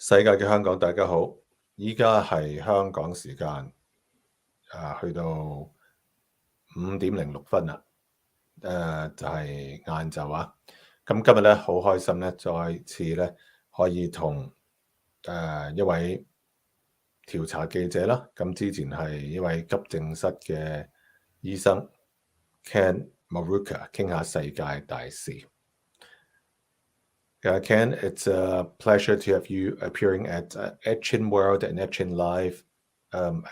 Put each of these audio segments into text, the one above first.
世界嘅香港，大家好！依家係香港時間去到5:06啦，就係晏晝啊。咁今日咧好開心咧，再次咧可以同一位調查記者啦，咁之前係一位急症室嘅醫生 Ken 傾下世界大事。Ken, it's a pleasure to have you appearing at Etchin World and Etchin Live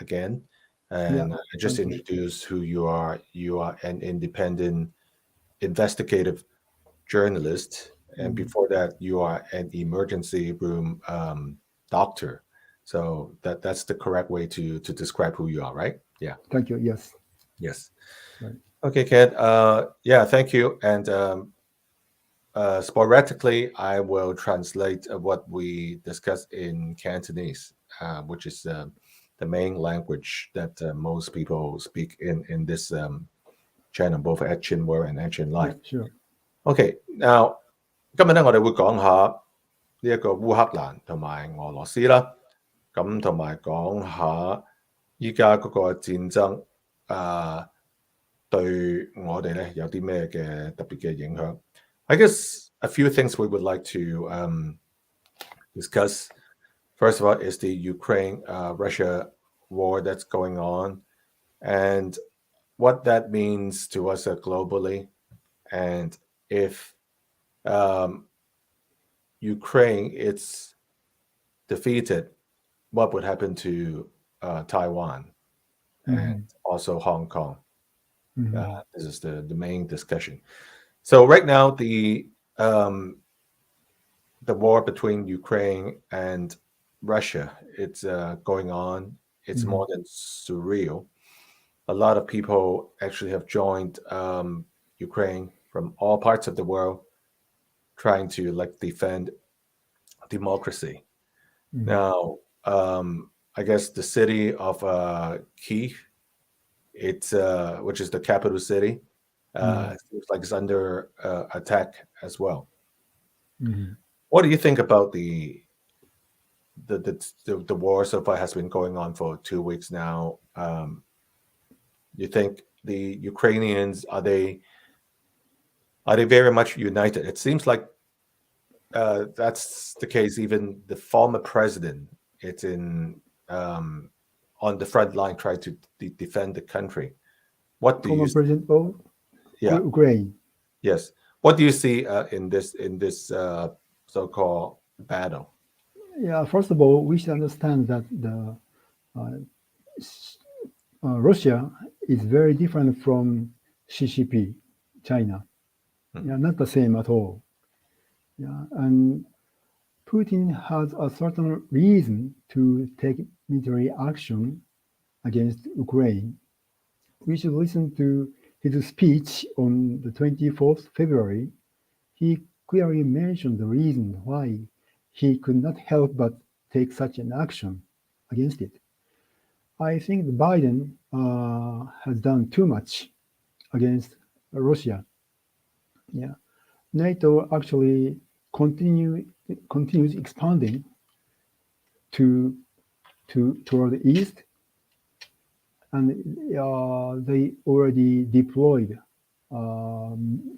again. And I just introduced who you are. You are an independent investigative journalist. And before that, you are an emergency room doctor. So that's the correct way to describe who you are, right? Yeah. Thank you. Yes. Yes. Right. Okay, Ken. Yeah, thank you. And sporadically, I will translate what we discussed in Cantonese, which is the main language that most people speak in this channel, both Etchin World and Etchin Live. Sure. Okay, now 今日咧，我哋會講下呢一個烏克蘭同埋俄羅斯啦，咁同埋講下依家嗰個戰爭對我哋咧有啲咩嘅特別嘅影響。I guess a few things we would like to discuss. First of all, is the Ukraine-Russia war that's going on, and what that means to us globally, and if Ukraine is defeated, what would happen to Taiwan and also Hong Kong? This is the main discussion. So right now, the war between Ukraine and Russia, it's going on. It's more than surreal. A lot of people actually have joined Ukraine from all parts of the world, trying to defend democracy. Now, I guess the city of Kyiv, it's which is the capital city. Seems like it's under attack as well. What do you think about the war so far has been going on for 2 weeks now? You think the Ukrainians are they very much united? It seems like that's the case. Even the former president, it's in on the front line trying to defend the country. What do Former you President of Ukraine. Yes. What do you see in this so-called battle? Yeah. First of all, we should understand that the Russia is very different from CCP, China. Yeah, not the same at all. Yeah, and Putin has a certain reason to take military action against Ukraine. We should listen to his speech on the 24th February. He clearly mentioned the reason why he could not help but take such an action against it. I think Biden has done too much against Russia. Yeah, NATO actually continues expanding toward the east, and they already deployed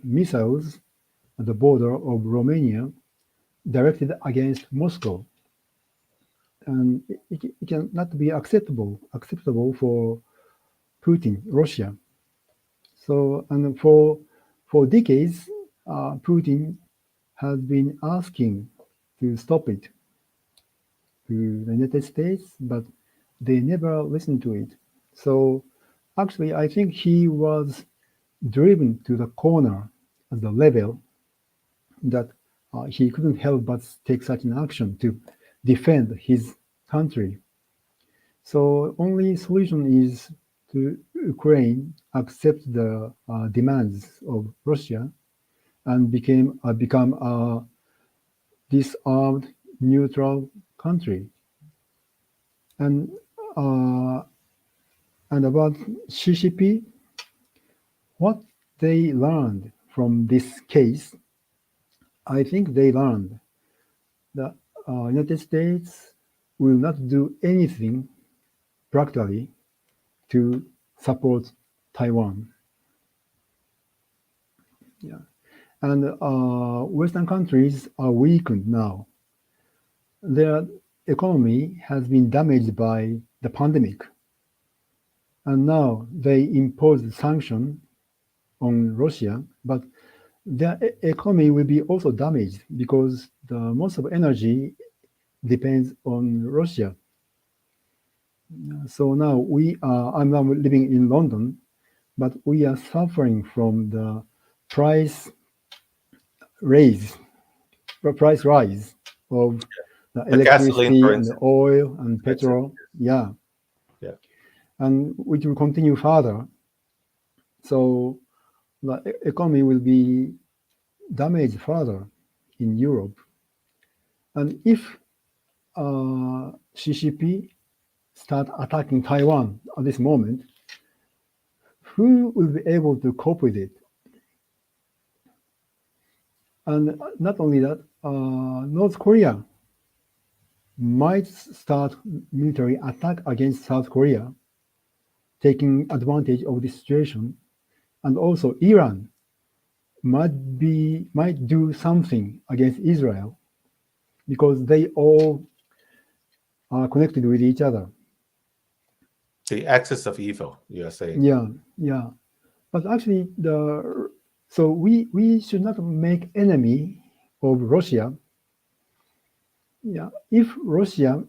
missiles at the border of Romania directed against Moscow. And it cannot be acceptable for Putin, Russia. So, and for decades, Putin has been asking to stop it to the United States, but they never listened to it. So actually, I think he was driven to the corner at the level that he couldn't help but take such an action to defend his country. So only solution is to Ukraine accept the demands of Russia and become a disarmed neutral country. And about CCP, what they learned from this case, I think they learned that United States will not do anything practically to support Taiwan. Yeah. And Western countries are weakened now. Their economy has been damaged by the pandemic. And now they impose sanction on Russia, but their economy will be also damaged because the most of energy depends on Russia. So now I'm now living in London, but we are suffering from the price rise of the The gasoline, electricity for and the instance, oil and expensive. petrol. Yeah. Yeah. And which will continue further. So the economy will be damaged further in Europe. And if CCP start attacking Taiwan at this moment, who will be able to cope with it? And not only that, North Korea might start military attack against South Korea, taking advantage of this situation. And also Iran might do something against Israel because they all are connected with each other. The axis of evil, you are saying. Yeah. But actually, so we should not make enemy of Russia. Yeah, if Russia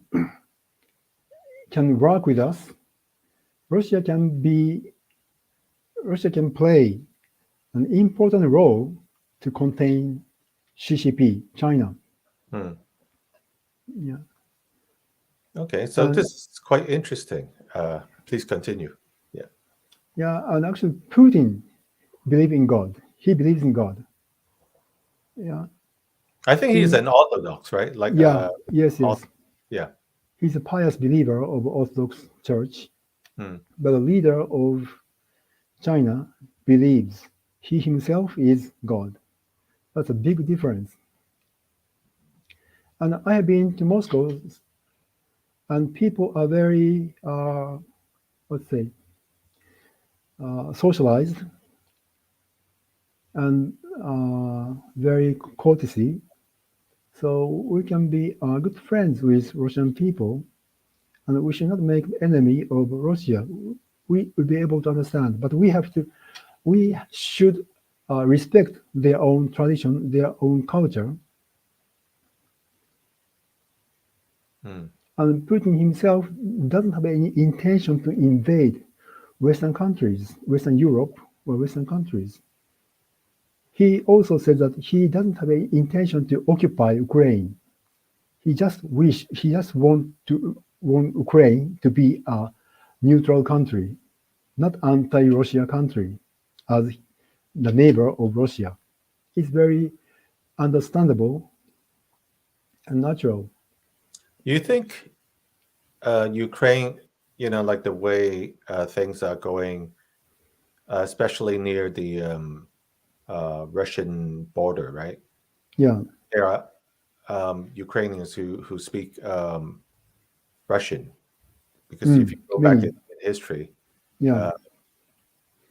can work with us, Russia can play an important role to contain CCP, China. Yeah. Okay, so And this is quite interesting. Please continue. yeah, and actually Putin believes in God. He believes in God. Yeah. I think he's an Orthodox, right? Like, Yes. yeah. He's a pious believer of Orthodox Church, Hmm. but the leader of China believes he himself is God. That's a big difference. And I have been to Moscow, and people are very, let's say, socialized and very courtesy. So we can be good friends with Russian people, and we should not make enemy of Russia. We will be able to understand, but we should respect their own tradition, their own culture. And Putin himself doesn't have any intention to invade Western countries, Western Europe or Western countries. He also said that he doesn't have any intention to occupy Ukraine. He just want Ukraine to be a neutral country, not anti-Russia country, as the neighbor of Russia. It's very understandable and natural. You think Ukraine, like the way things are going, especially near the Russian border, right? Yeah. There are Ukrainians who speak Russian, because if you go back Many. in history, Yeah.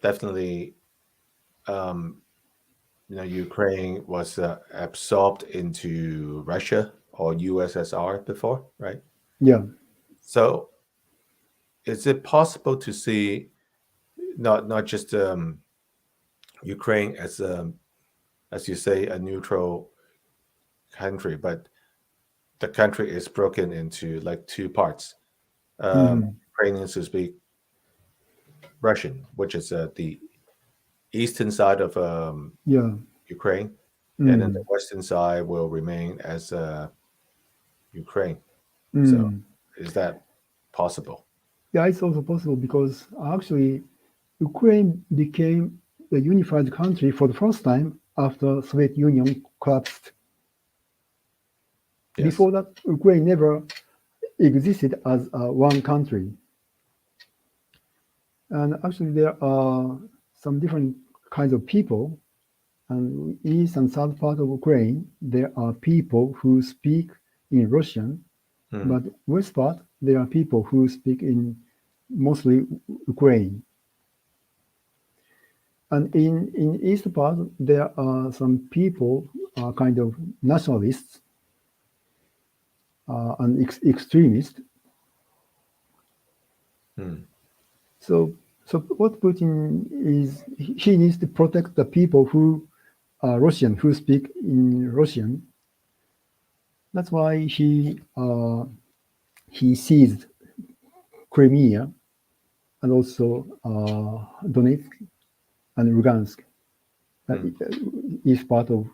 definitely, Ukraine was absorbed into Russia or USSR before, right? Yeah. So, is it possible to see not just Ukraine as you say, a neutral country, but the country is broken into like two parts. Ukrainians who speak Russian, which is the eastern side of Yeah. Ukraine, and then the western side will remain as Ukraine. So, is that possible? Yeah, it's also possible because actually Ukraine became a unified country for the first time after Soviet Union collapsed. Yes. Before that, Ukraine never existed as one country. And actually, there are some different kinds of people. And east and south part of Ukraine, there are people who speak in Russian, but west part there are people who speak in mostly Ukraine. And in east part there are some people kind of nationalists and extremists. So what Putin is, he needs to protect the people who are Russian, who speak in Russian. That's why he seized Crimea and also Donetsk and Lugansk. That is part of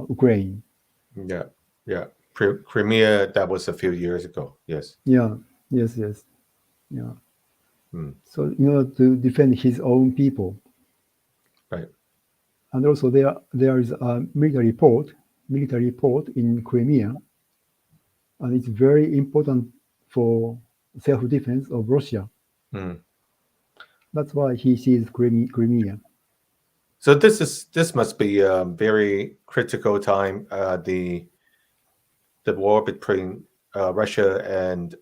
Ukraine. Yeah. Crimea, that was a few years ago. Yes. Yeah. Yes. Yeah. So in order to defend his own people. Right. And also there is a military port in Crimea, and it's very important for self-defense of Russia. That's why he seized Crimea. So this must be a very critical time. The war between Russia and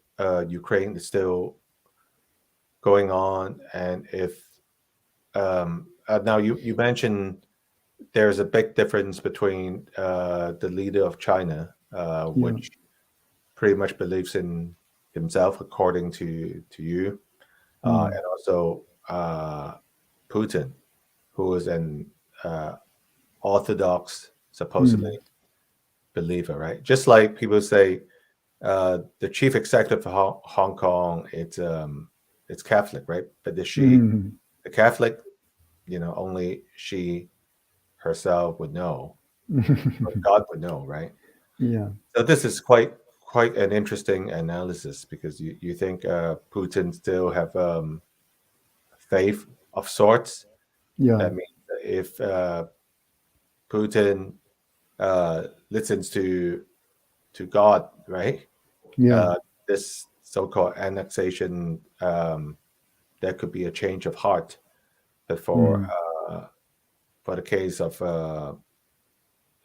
Ukraine is still going on, and if now you mentioned there's a big difference between the leader of China, which pretty much believes in himself, according to you, and also Putin, who is an orthodox, supposedly, believer, right? Just like people say, the chief executive of Hong Kong, it's Catholic, right? But is she a Catholic? Only she herself would know. God would know, right? Yeah. So this is quite an interesting analysis, because you think Putin still have faith of sorts. Yeah. That means if Putin listens to God, right? Yeah. This so-called annexation, there could be a change of heart. But for the case of the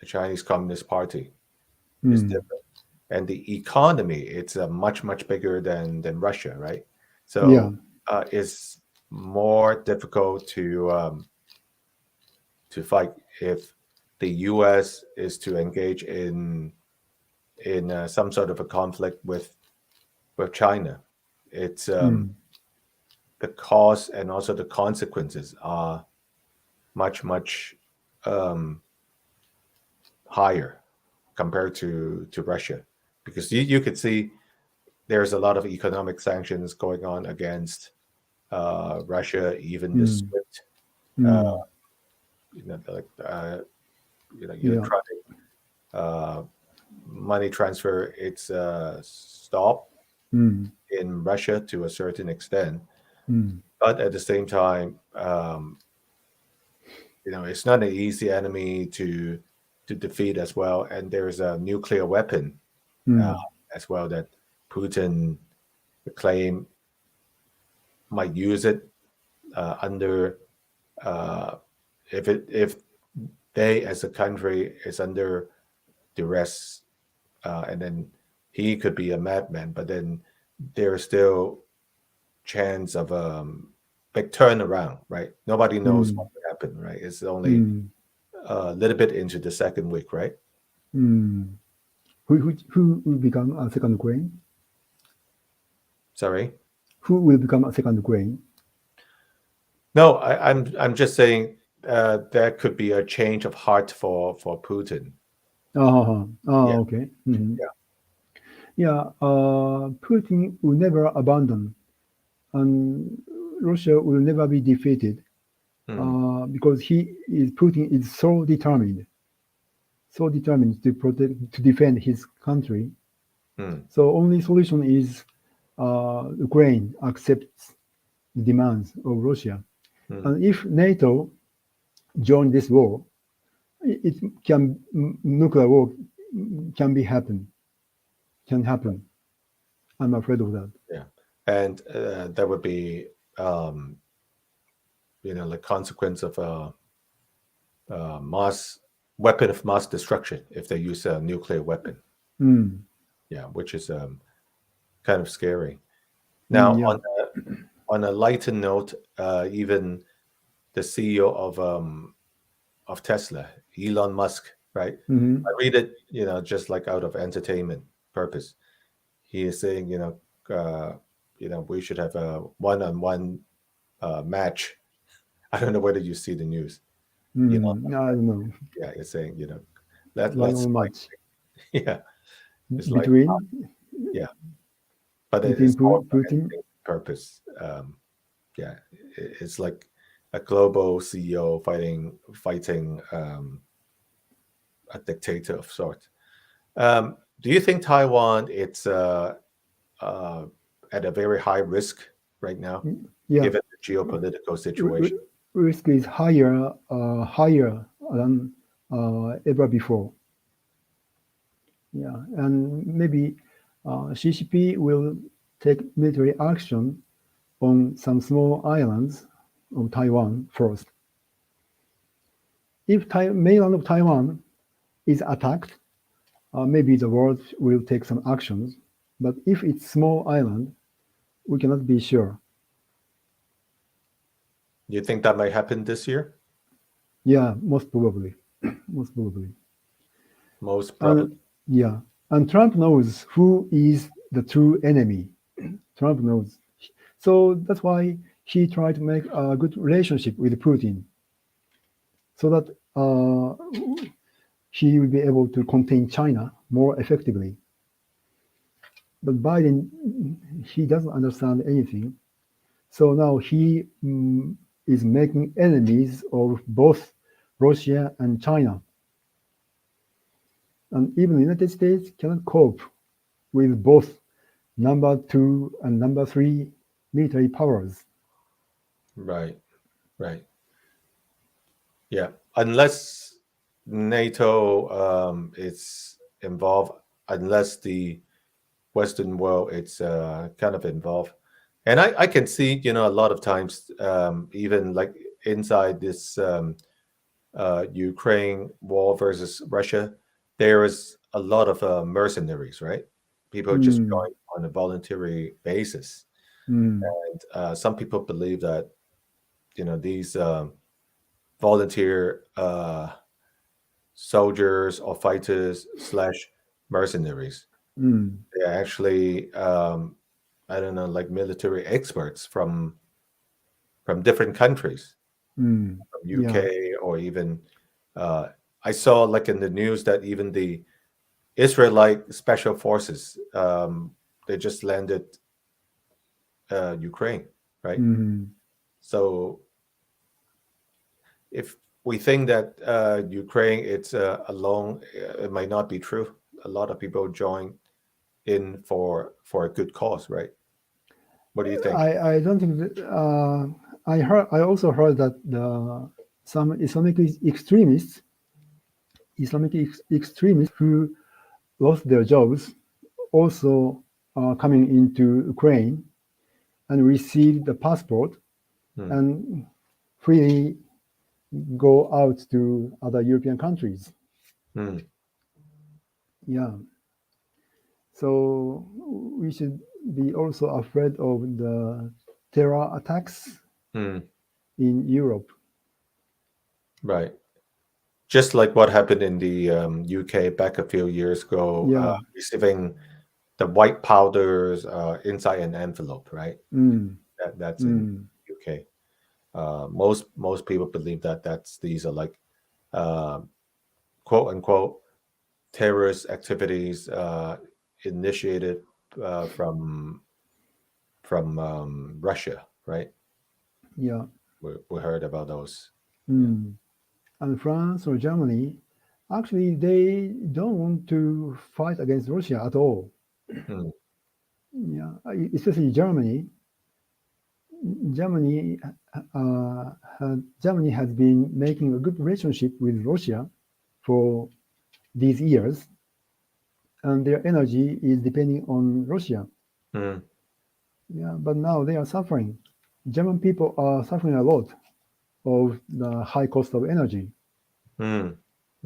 Chinese Communist Party, is different. And the economy, it's much bigger than Russia, right? So it's more difficult to fight if the U.S. is to engage in some sort of a conflict with China. It's the cost and also the consequences are much higher compared to Russia, because you could see there's a lot of economic sanctions going on against Russia, even the SWIFT, electronic money transfer. It's stopped in Russia to a certain extent, but at the same time, it's not an easy enemy to defeat as well. And there's a nuclear weapon as well that Putin claim might use it under if they as a country is under duress, and then he could be a madman, but then there's still chance of big turnaround, right? Nobody knows what will happen, right? It's only a little bit into the second week, right? Who will become a second Ukraine? Sorry? Who will become a second Ukraine? No, I'm just saying there could be a change of heart for Putin. Okay. Putin will never abandon, and Russia will never be defeated, because Putin is so determined to defend his country. So only solution is Ukraine accepts the demands of Russia, and if NATO join this war, nuclear war can happen. I'm afraid of that. Yeah, and that would be like consequence of a weapon of mass destruction if they use a nuclear weapon. Yeah, which is kind of scary. Now, Yeah. on a lighter note, even the CEO of Tesla, Elon Musk, right? Hmm. I read it, just like out of entertainment purpose. He is saying, we should have a one-on-one match. I don't know whether you see the news. Elon Musk, I don't know. yeah, is saying, One let's on fight. match Yeah, it's like, between yeah, but between it's more for Putin. entertainment purpose. Yeah, it's like a global CEO fighting a dictator of sorts. Do you think Taiwan it's uh, at a very high risk right now, Yeah, given the geopolitical r- r- situation? risk is higher than ever before. Yeah, and maybe CCP will take military action on some small islands of Taiwan first. If mainland of Taiwan is attacked, maybe the world will take some actions. But if it's small island, we cannot be sure. You think that might happen this year? Yeah, most probably, most probably. Most probably. And yeah, and Trump knows who is the true enemy. Trump knows. So that's why he tried to make a good relationship with Putin, so that he will be able to contain China more effectively. But Biden, he doesn't understand anything. So now he is making enemies of both Russia and China. And even the United States cannot cope with both number two and number three military powers. Right, right. Yeah. Unless NATO is involved, unless the Western world it's kind of involved. And I can see, a lot of times, even like inside this Ukraine war versus Russia, there is a lot of mercenaries, right? People just Mm, join on a voluntary basis. mm, And some people believe that, these volunteer soldiers or fighters slash mercenaries, mm, they're actually, I don't know, like military experts from different countries, from yeah. UK or even uh, I saw like in the news that even the Israelite special forces they just landed Ukraine, right? Mm, So if we think that Ukraine it's alone, it might not be true. A lot of people join in for a good cause, right? What do you think? I don't think that, I also heard that some extremists who lost their jobs also coming into Ukraine and received the passport Hmm. and freely go out to other European countries. Hmm. Yeah, so we should be also afraid of the terror attacks Hmm. in Europe. Right. Just like what happened in the UK back a few years ago, Yeah. receiving the white powders inside an envelope, right? Mm, That's in mm, UK. Most people believe that these are like uh, quote unquote terrorist activities initiated from Russia, right? yeah. We heard about those. Yeah. Mm. And France or Germany, actually, they don't want to fight against Russia at all. Hmm. Yeah, especially Germany. Germany, Germany has been making a good relationship with Russia for these years, and their energy is depending on Russia. Hmm. Yeah, but now they are suffering. German people are suffering a lot of the high cost of energy. Hmm.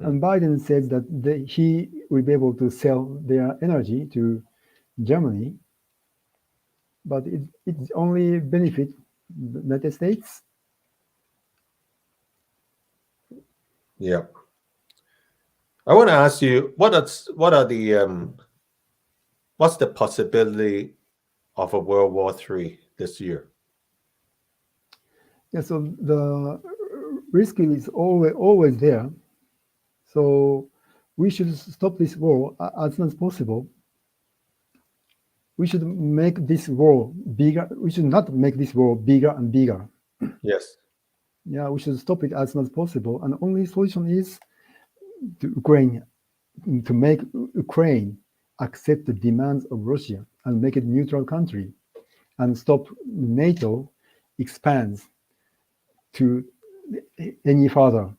And Biden says that he will be able to sell their energy to Germany, but it only benefit the United States. Yeah. I want to ask you, what's the possibility of a World War III this year? Yeah, so the risk is always there. So we should stop this war as soon as possible. We should make this war bigger. We should not make this war bigger and bigger. Yes. Yeah, we should stop it as soon as possible. And the only solution is to make Ukraine accept the demands of Russia and make it a neutral country, and stop NATO expands to any further.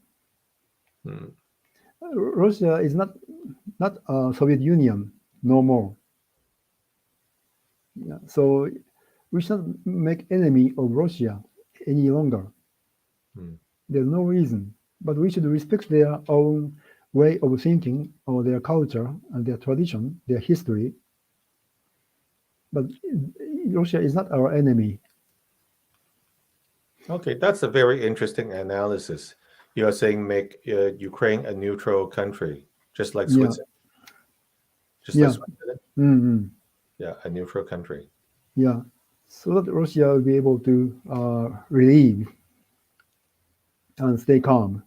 Russia is not a Soviet Union no more. Yeah, so we should not make enemy of Russia any longer. There's no reason, but we should respect their own way of thinking, or their culture and their tradition, their history. But Russia is not our enemy. Okay, that's a very interesting analysis. You're saying make Ukraine a neutral country, just like Switzerland. Just like Switzerland. Mm-hmm. Yeah, a neutral country. Yeah, so that Russia will be able to relieve and stay calm.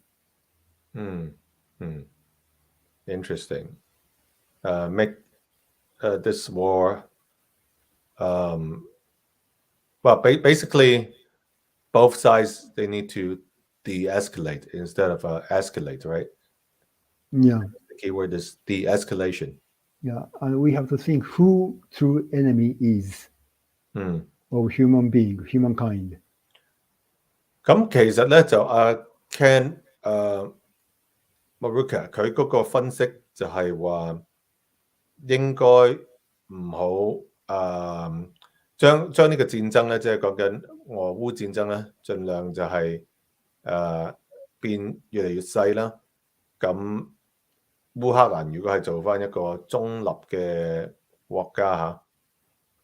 Interesting. Make this war. Well, basically, both sides, they need to de-escalate instead of escalate, right? Yeah. The keyword is de-escalation. Yeah, and we have to think who true enemy is of human being, humankind. 咁其實咧就Ken Maruka 佢嗰個分析就係話應該唔好將呢個戰爭咧，即係講緊俄烏戰爭咧，盡量就係變越嚟越細啦。咁烏克蘭如果係做翻一個中立嘅國家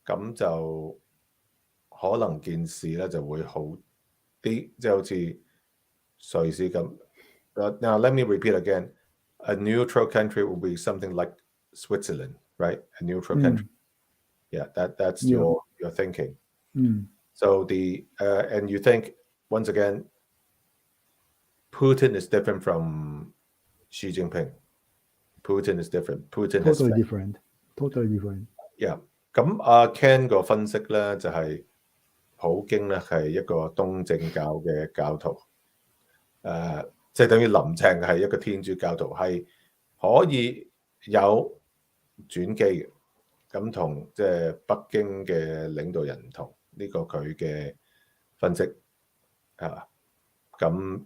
嚇，咁就可能件事咧就會好啲，即係好似瑞士咁。Now let me repeat again. A neutral country will be something like Switzerland, right? A neutral country. Yeah, that's your thinking. So and you think once again, Putin is different from Xi Jinping. Putin is different. Putin is totally different. Totally different. Yeah. 咁Ken 個分析咧就係普京咧係一個東正教嘅教徒，即係等於林鄭係一個天主教徒，係可以有轉機嘅。咁同即係北京嘅領導人唔同，呢個佢嘅分析咁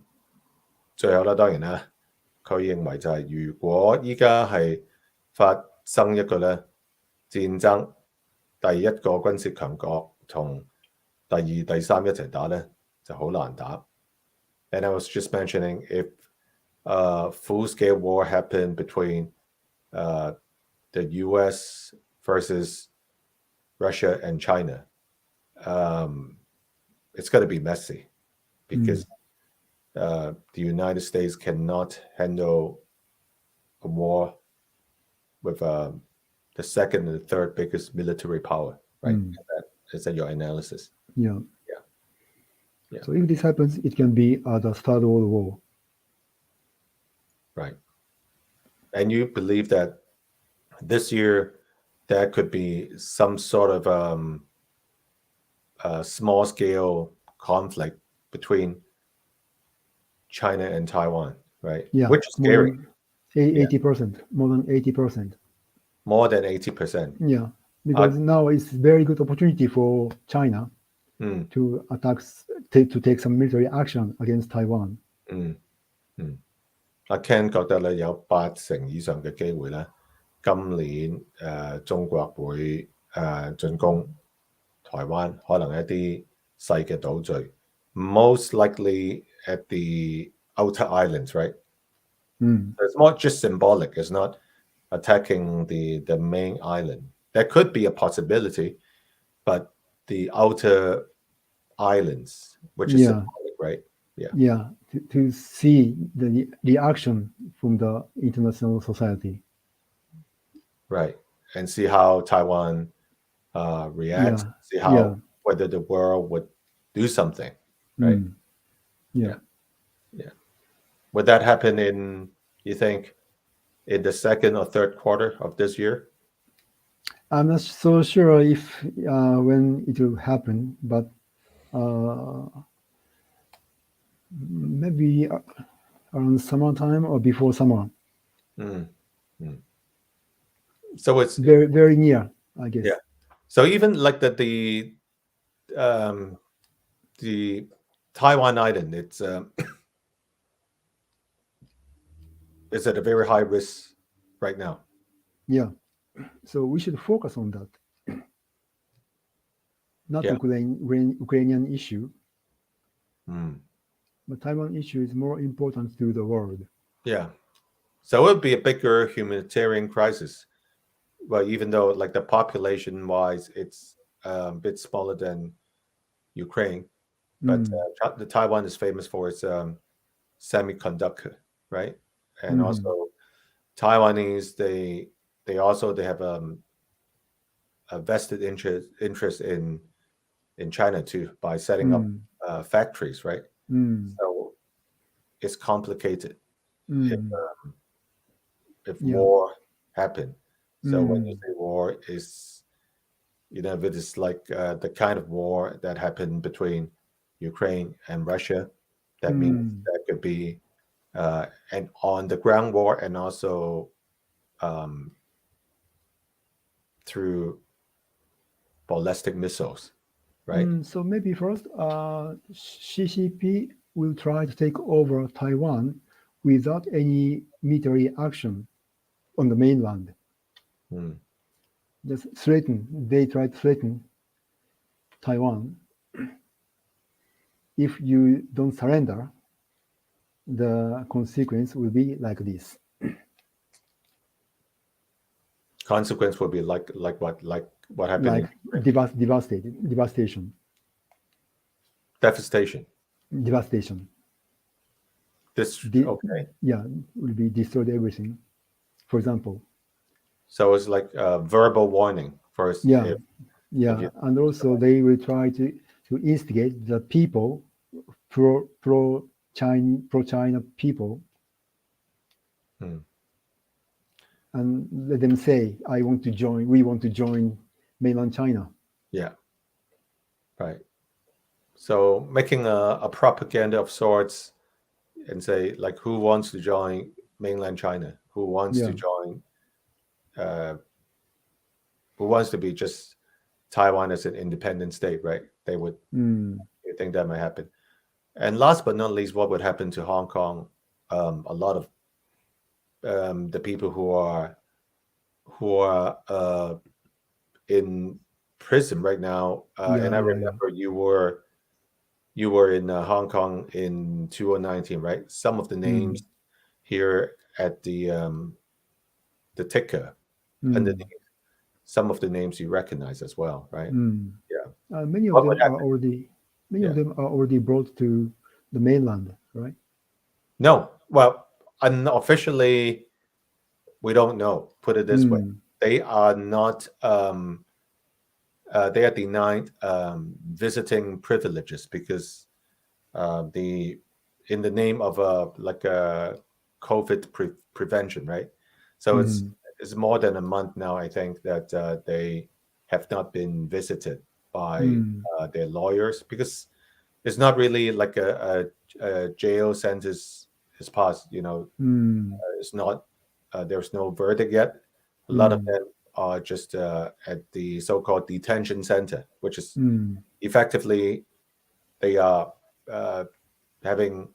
最後啦，當然啦，佢認為就係如果依家係發生一個咧戰爭，第一個軍事強國同第二、第三一齊打咧就好難打。And I was just mentioning if full-scale war happened between the U.S. versus Russia and China, it's going to be messy because the United States cannot handle a war with the second and the third biggest military power, right? Is that your analysis? Yeah. So if this happens, it can be the Third World War. Right. And you believe that this year there could be some sort of a small-scale conflict between China and Taiwan, right? Yeah. Which is scary. 80%, more than 80%. More than 80%. Yeah, because now it's very good opportunity for China to take some military action against Taiwan. Ken 覺得咧有80%以上嘅機會咧，今年中國會進攻台灣，可能一啲細嘅島嶼 ，most likely at the outer islands, right? Mm. So it's more just symbolic. It's not attacking the main island. There could be a possibility, but the outer islands, which is Yeah, symbolic, right? Yeah, yeah. To see the reaction from the international society. right. And see how Taiwan reacts. Yeah, See yeah. how whether the world would do something, right? Mm. Yeah. Yeah. Would that happen in, you think, in the second or third quarter of this year? I'm not so sure if when it will happen, but uh, maybe around summertime or before summer. Mm, mm. So it's Very, very near, I guess. yeah. So even like um, the Taiwan island, it's at a very high risk right now. Yeah. So we should focus on that, not Yeah. Ukrainian issue, Mm. but Taiwan issue is more important to the world. Yeah. So it would be a bigger humanitarian crisis. Well, even though like the population wise, it's a bit smaller than Ukraine, but Mm. the Taiwan is famous for its semiconductor, right? And Mhm. also Taiwanese, they have a vested interest in China too by setting up Mm. factories, right? Mm. So it's complicated if Mm. if Yeah. war happened. So when you Mm. say war is, if it is like the kind of war that happened between Ukraine and Russia, that means Mm. that could be an on the ground war and also um, through ballistic missiles, right? So maybe first, CCP will try to take over Taiwan without any military action on the mainland. Mm. Just threaten. They try to threaten Taiwan. If you don't surrender, the consequence will be like this. Consequence would be like what happened in Like devastation, devastation. devastation. This De- okay. yeah, will be destroyed everything. For example, So it's like a verbal warning first yeah, if yeah, you and also they will try to instigate the people pro China people Hmm. and let them say, "I want to join. We want to join mainland China." Yeah, right. So making a propaganda of sorts and say like who wants to join mainland China? Yeah. Uh, who wants to be just Taiwan as an independent state, right? Mm. You think that might happen. And last but not least, what would happen to Hong Kong? A lot of the people who are in prison right now. And Yeah. I Yeah. Yeah. remember you were in Hong Kong in 2019, right? Some of the Mm. names here at the ticker underneath, Mm. some of the names you recognize as well, right? Mm. Yeah. Many of What would them are happen? already many of Yeah. them are already brought to the mainland, right? No. Well, unofficially, we don't know. Put it this way: Mm. they are not. They are denied visiting privileges because the in the name of like a COVID prevention, right? So it's Mm. it's more than a month now. I think that they have not been visited by Mm. their lawyers because it's not really like a jail sentence is passed. Mm. It's not. There's no verdict yet. A lot of Mm. them are just at the so-called detention center, which is Mm. effectively they are having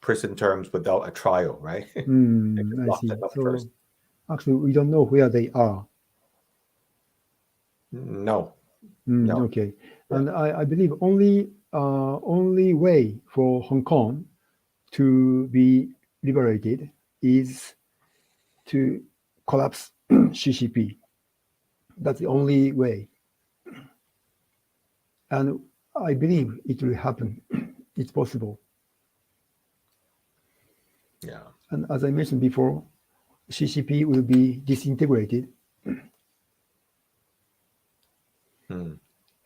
prison terms without a trial, right? They just I locked see. them up first. So actually, we don't know where they are. No, no, Okay. yeah, And I believe only way for Hong Kong to be liberated is to collapse CCP. That's the only way. And I believe it will happen. It's possible. Yeah. And as I mentioned before, CCP will be disintegrated.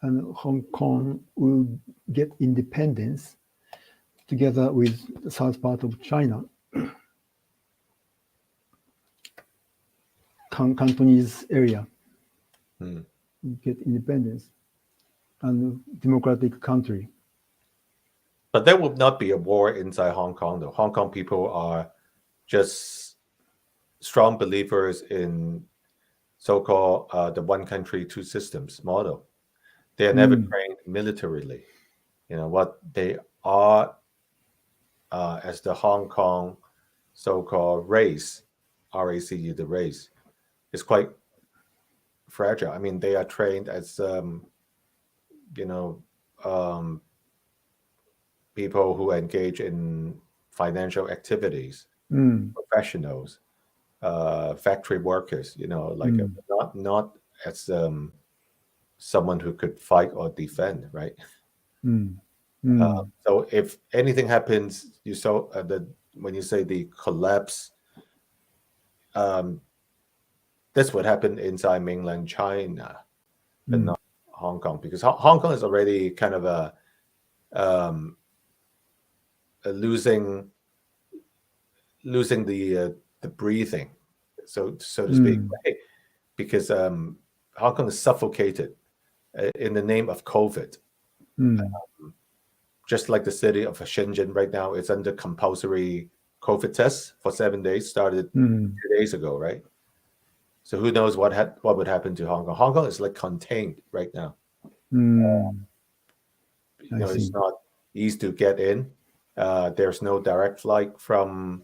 And Hong Kong will get independence together with the south part of China. Cantonese area get independence and democratic country. But there will not be a war inside Hong Kong, though. Hong Kong people are just strong believers in so-called the one country, two systems model. They are never trained militarily. You know, what they are as the Hong Kong so-called race, RACE, the race, is quite fragile. I mean, they are trained as, people who engage in financial activities, professionals, factory workers, not as someone who could fight or defend, right? So if anything happens, you saw when you say the collapse, this would happen inside mainland China, but not Hong Kong, because Hong Kong is already kind of a losing the breathing, so to speak, right? Because Hong Kong is suffocated in the name of COVID. Just like the city of Shenzhen right now, it's under compulsory COVID tests for 7 days, started 2 days ago, right? So who knows what would happen to Hong Kong? Hong Kong is like contained right now. It's not easy to get in. There's no direct flight from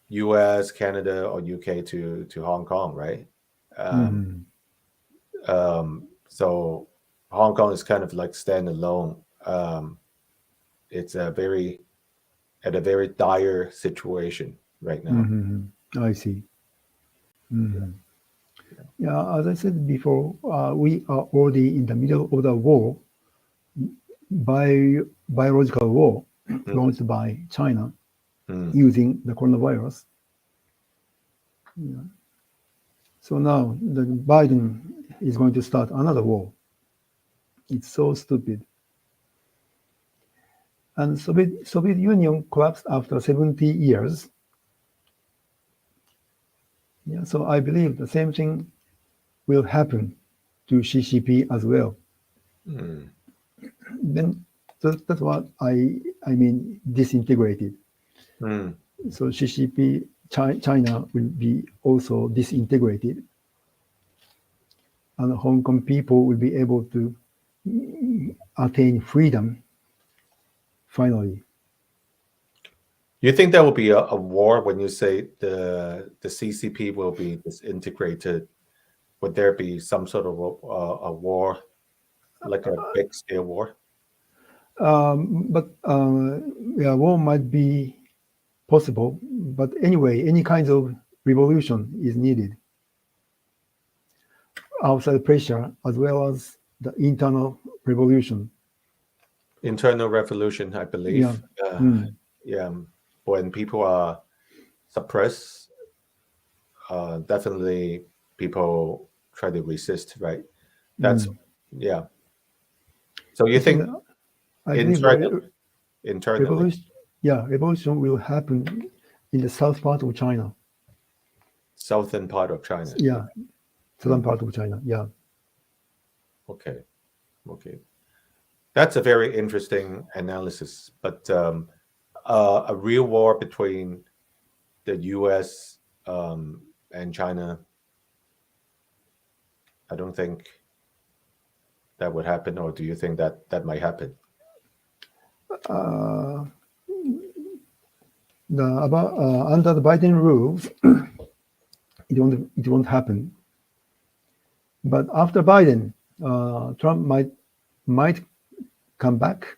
US, Canada, or UK to Hong Kong, right? So Hong Kong is kind of like standalone. It's at a very dire situation right now. I see. Yeah, as I said before, we are already in the middle of the war, biological war launched by China using the coronavirus. So now the Biden is going to start another war. It's so stupid. And Soviet Union collapsed after 70 years. Yeah, so I believe the same thing will happen to CCP as well. Then that's what I mean disintegrated. So CCP, China will be also disintegrated, and Hong Kong people will be able to attain freedom finally. You think there will be a war when you say the CCP will be disintegrated? Would there be some sort of a war, like a big scale war? But war might be possible. But anyway, any kind of revolution is needed. Outside pressure as well as the internal revolution. Internal revolution, I believe. When people are suppressed, definitely people try to resist, right? That's So you think internally? Revolution will happen in the south part of China. Southern part of China. Yeah, southern part of China. Yeah. Okay. That's a very interesting analysis. But a real war between the U.S. And China, I don't think that would happen. Or do you think that might happen? Under the Biden rules, it won't happen. But after Biden, Trump might come back,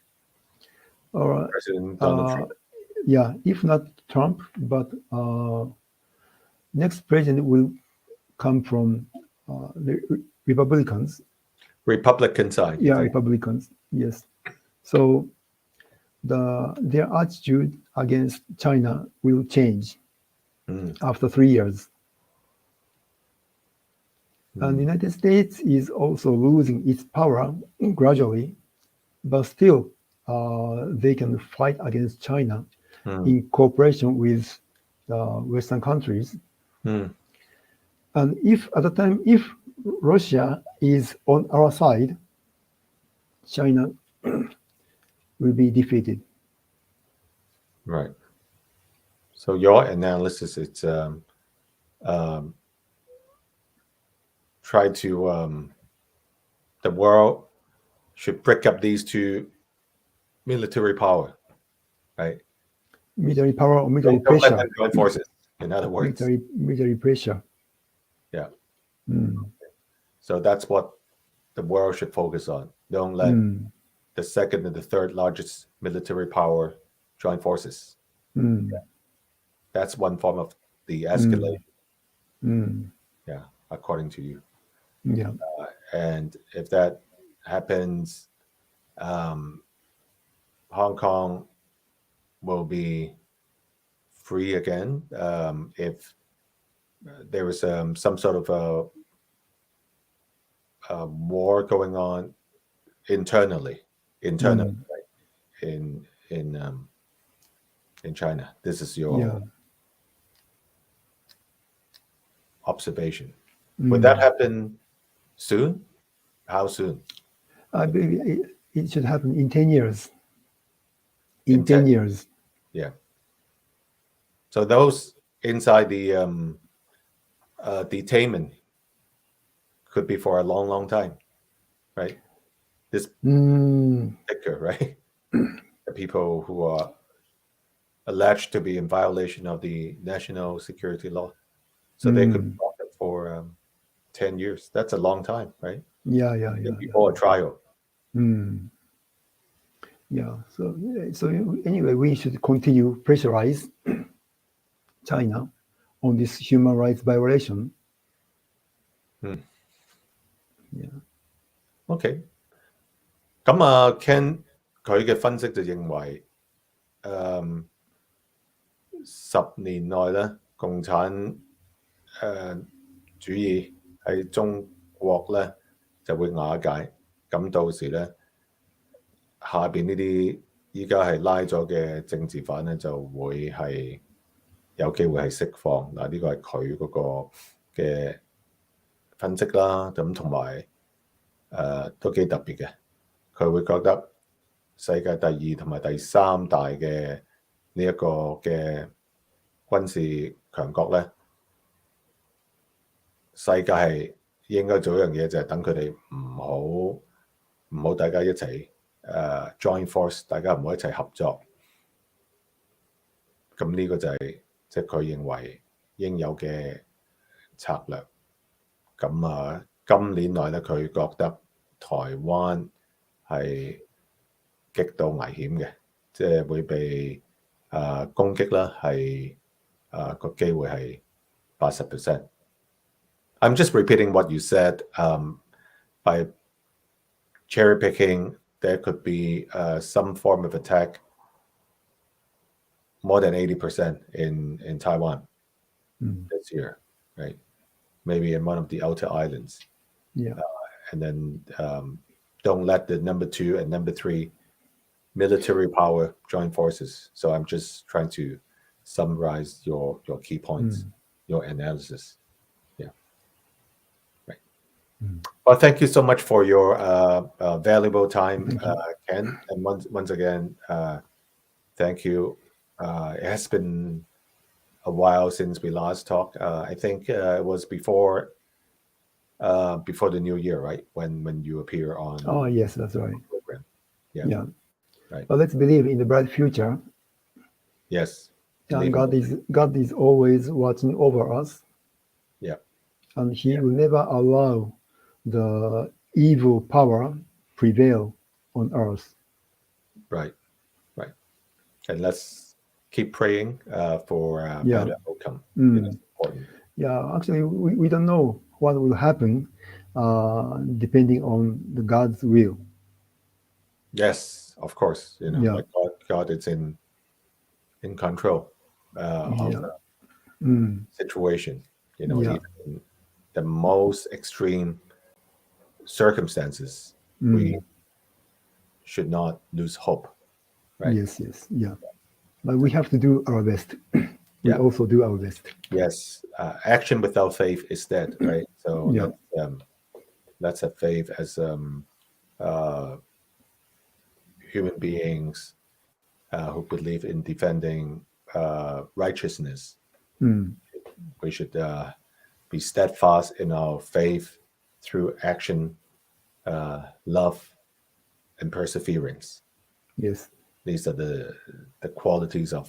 or President Donald Trump. Yeah, if not Trump, but next president will come from the Republicans. Republican side. you Yeah, think? Republicans. Yes. So their attitude against China will change after 3 years. And the United States is also losing its power gradually, but still they can fight against China in cooperation with Western countries. And if at the time, if Russia is on our side, China will be defeated. Right. So your analysis is try to the world should break up these two military power, right? Military power or military Don't let pressure. them join forces. In other words, Military pressure. yeah. So that's what the world should focus on. Don't let the second and the third largest military power join forces. That's one form of the escalation. Yeah, according to you. Yeah. And if that happens, Hong Kong will be free again. If there is some sort of a war going on internally, right? in China. This is your observation. Would that happen soon? How soon? I believe it should happen in 10 years. In 10 years. Yeah. So those inside the detainment could be for a long, long time, right? This picture, right? The people who are alleged to be in violation of the national security law. So they could be locked up for 10 years. That's a long time, right? Yeah. Before a trial. Yeah. So anyway, we should continue pressurize China on this human rights violation. Yeah. OK，咁啊 Ken 佢嘅分析就認為，10年內咧，共產主義喺中國咧就會瓦解，咁到時咧下邊呢啲依家係拉咗嘅政治犯咧就會係有機會係釋放嗱，呢個係佢嗰個嘅分析啦，咁同埋都幾特別嘅，佢會覺得世界第2同埋第3大嘅呢一個嘅軍事強國咧，世界係應該做一樣嘢，就係等佢哋唔好大家一齊join force，大家唔好一齊合作。咁呢個就係即係佢認為應有嘅策略。咁今年內咧，佢覺得台灣係極度危險嘅，即係會被攻擊啦，係個機會係80%。I'm just repeating what you said. By cherry picking, there could be some form of attack, more than 80% in Taiwan this year, right? Maybe in one of the outer islands. Yeah. And then don't let the number 2 and number 3 military power join forces. So I'm just trying to summarize your key points, your analysis. Yeah. Right. Well, thank you so much for your valuable time, Ken. And once again, thank you. It has been a while since we last talked. I think it was before the new year, right? When you appear on. Oh yes, that's right. Program. Yeah. Right. But let's believe in the bright future. Yes. And God is always watching over us. Yeah. And He will never allow the evil power prevail on earth. Right. And let's keep praying for Yeah. better outcome. Mm. It's important. Yeah, actually, we don't know what will happen depending on the God's will. Yes, of course. Yeah. Like God is in control of Yeah. the Mm. situation. Yeah. Even in the most extreme circumstances, we Mm. should not lose hope, right? Yes, yes, yeah. But we have to do our best. We Yeah. also do our best. Yes. Action without faith is dead, right? So Yeah. let's have faith as uh, human beings who believe in defending righteousness. Mm. We should be steadfast in our faith through action, love, and perseverance. Yes. These are the qualities of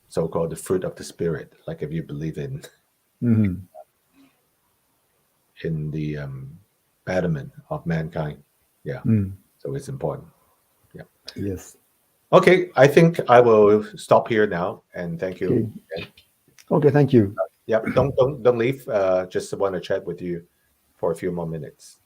so-called the fruit of the spirit. Like if you believe in Mm. the betterment of mankind, yeah. Mm. So it's important. Yeah. Yes. Okay, I think I will stop here now, and thank Okay. you. And, Okay. Thank you. yeah, don't leave. Just want to chat with you for a few more minutes.